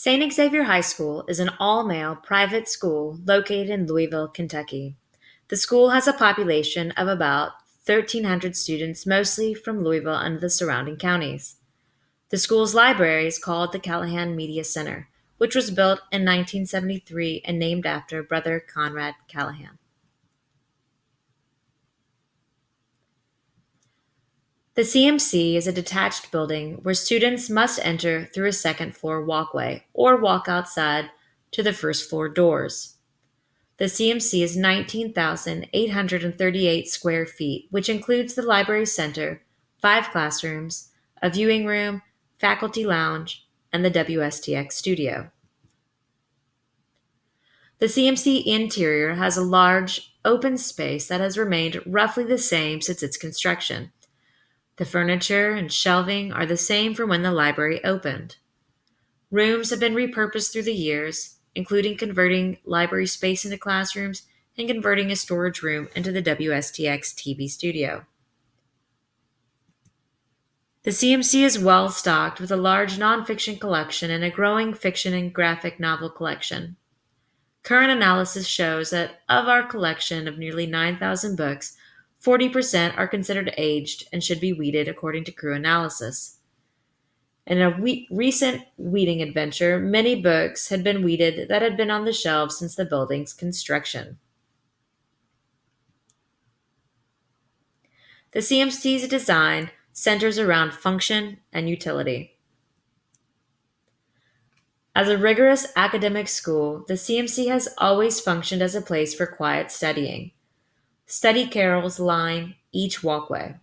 St. Xavier High School is an all male private school located in Louisville, Kentucky. The school has a population of about 1,300 students, mostly from Louisville and the surrounding counties. The school's library is called the Callahan Media Center, which was built in 1973 and named after Brother Conrad Callahan. The CMC is a detached building where students must enter through a second floor walkway or walk outside to the first floor doors. The CMC is 19,838 square feet, which includes the library center, five classrooms, a viewing room, faculty lounge, and the WSTX studio. The CMC interior has a large, open space that has remained roughly the same since its construction. The furniture and shelving are the same from when the library opened. Rooms have been repurposed through the years, including converting library space into classrooms and converting a storage room into the WSTX TV studio. The CMC is well stocked with a large nonfiction collection and a growing fiction and graphic novel collection. Current analysis shows that of our collection of nearly 9,000 books, 40% are considered aged and should be weeded according to Crew analysis. In a recent weeding adventure, many books had been weeded that had been on the shelves since the building's construction. The CMC's design centers around function and utility. As a rigorous academic school, the CMC has always functioned as a place for quiet studying. Study carrels line each walkway.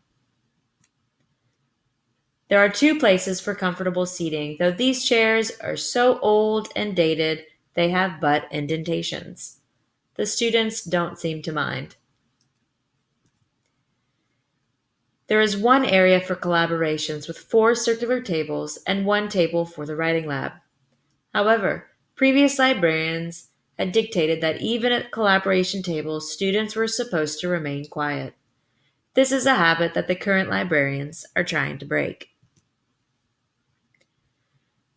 There are two places for comfortable seating, though these chairs are so old and dated they have butt indentations. The students don't seem to mind. There is one area for collaborations with four circular tables and one table for the writing lab. However, previous librarians had dictated that even at collaboration tables, students were supposed to remain quiet. This is a habit that the current librarians are trying to break.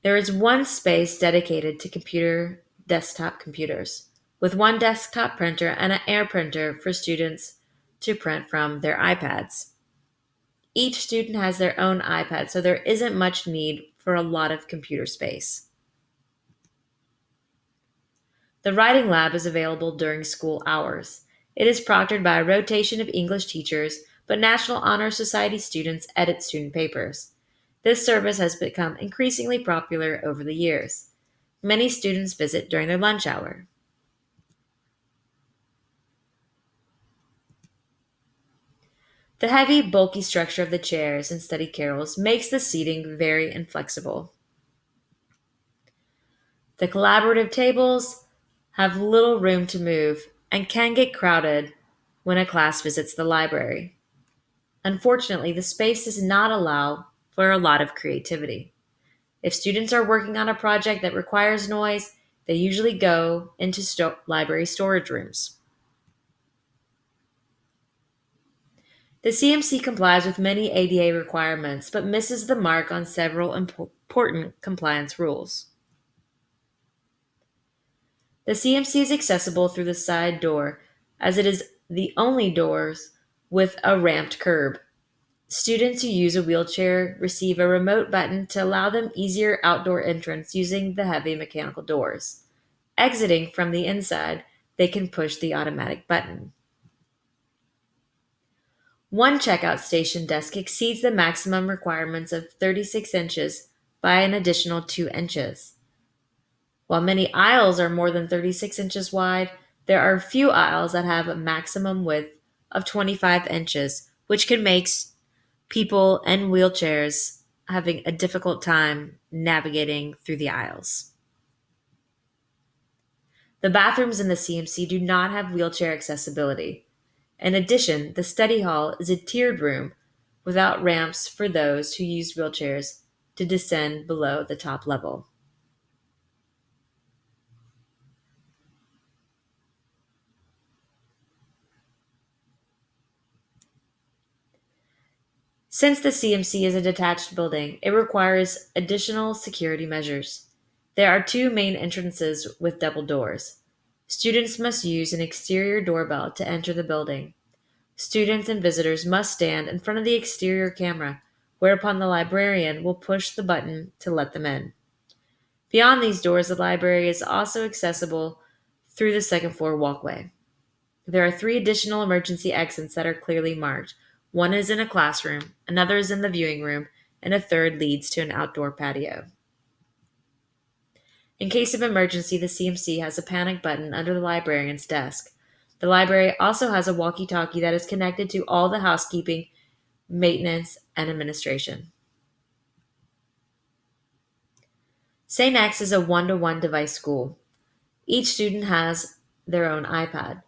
There is one space dedicated to desktop computers, with one desktop printer and an air printer for students to print from their iPads. Each student has their own iPad, so there isn't much need for a lot of computer space. The writing lab is available during school hours. It is proctored by a rotation of English teachers, but National Honor Society students edit student papers. This service has become increasingly popular over the years. Many students visit during their lunch hour. The heavy, bulky structure of the chairs and study carrels makes the seating very inflexible. The collaborative tables have little room to move and can get crowded when a class visits the library. Unfortunately, the space does not allow for a lot of creativity. If students are working on a project that requires noise, they usually go into library storage rooms. The CMC complies with many ADA requirements, but misses the mark on several important compliance rules. The CMC is accessible through the side door, as it is the only doors with a ramped curb. Students who use a wheelchair receive a remote button to allow them easier outdoor entrance using the heavy mechanical doors. Exiting from the inside, they can push the automatic button. One checkout station desk exceeds the maximum requirements of 36 inches by an additional 2 inches. While many aisles are more than 36 inches wide, there are few aisles that have a maximum width of 25 inches, which can make people in wheelchairs having a difficult time navigating through the aisles. The bathrooms in the CMC do not have wheelchair accessibility. In addition, the study hall is a tiered room without ramps for those who use wheelchairs to descend below the top level. Since the CMC is a detached building, it requires additional security measures. There are two main entrances with double doors. Students must use an exterior doorbell to enter the building. Students and visitors must stand in front of the exterior camera, whereupon the librarian will push the button to let them in. Beyond these doors, the library is also accessible through the second floor walkway. There are three additional emergency exits that are clearly marked. One is in a classroom, another is in the viewing room, and a third leads to an outdoor patio. In case of emergency, the CMC has a panic button under the librarian's desk. The library also has a walkie talkie that is connected to all the housekeeping, maintenance, and administration. St. X is a one-to-one device school. Each student has their own iPad.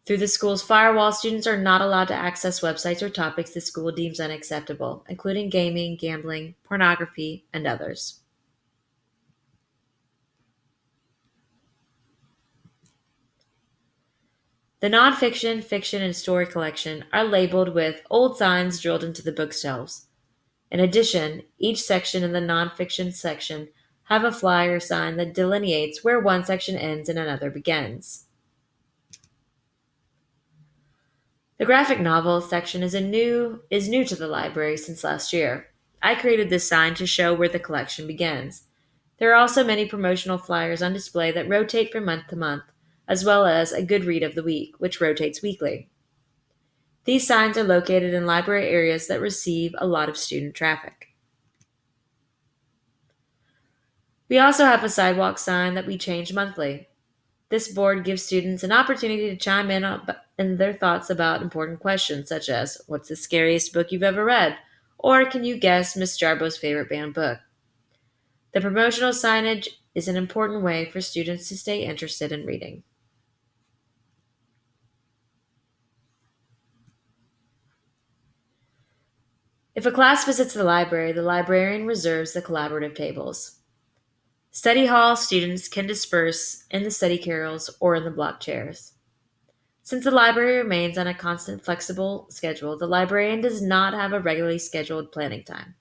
Through the school's firewall, students are not allowed to access websites or topics the school deems unacceptable, including gaming, gambling, pornography, and others. The nonfiction, fiction, and story collection are labeled with old signs drilled into the bookshelves. In addition, each section in the nonfiction section have a flyer sign that delineates where one section ends and another begins. The graphic novel section is new to the library since last year. I created this sign to show where the collection begins. There are also many promotional flyers on display that rotate from month to month, as well as a good read of the week, which rotates weekly. These signs are located in library areas that receive a lot of student traffic. We also have a sidewalk sign that we change monthly. This board gives students an opportunity to chime in their thoughts about important questions such as, what's the scariest book you've ever read? Or can you guess Miss Jarbo's favorite banned book? The promotional signage is an important way for students to stay interested in reading. If a class visits the librarian reserves the collaborative tables. Study hall students can disperse in the study carrels or in the block chairs. Since the library remains on a constant flexible schedule, the librarian does not have a regularly scheduled planning time.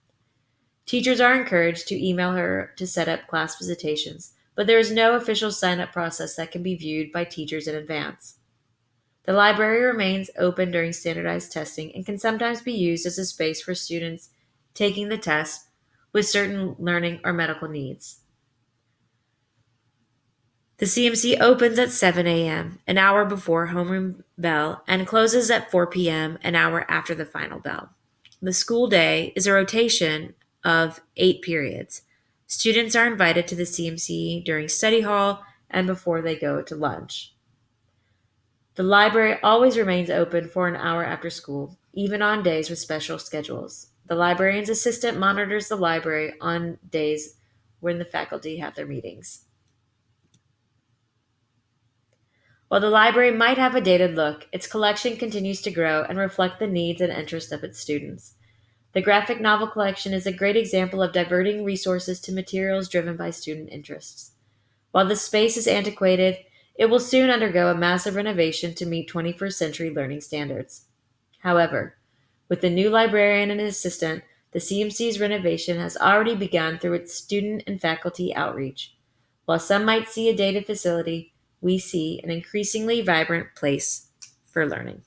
Teachers are encouraged to email her to set up class visitations, but there is no official sign-up process that can be viewed by teachers in advance. The library remains open during standardized testing and can sometimes be used as a space for students taking the test with certain learning or medical needs. The CMC opens at 7 a.m., an hour before homeroom bell, and closes at 4 p.m., an hour after the final bell. The school day is a rotation of 8 periods. Students are invited to the CMC during study hall and before they go to lunch. The library always remains open for an hour after school, even on days with special schedules. The librarian's assistant monitors the library on days when the faculty have their meetings. While the library might have a dated look, its collection continues to grow and reflect the needs and interests of its students. The graphic novel collection is a great example of diverting resources to materials driven by student interests. While the space is antiquated, it will soon undergo a massive renovation to meet 21st century learning standards. However, with the new librarian and assistant, the CMC's renovation has already begun through its student and faculty outreach. While some might see a dated facility, we see an increasingly vibrant place for learning.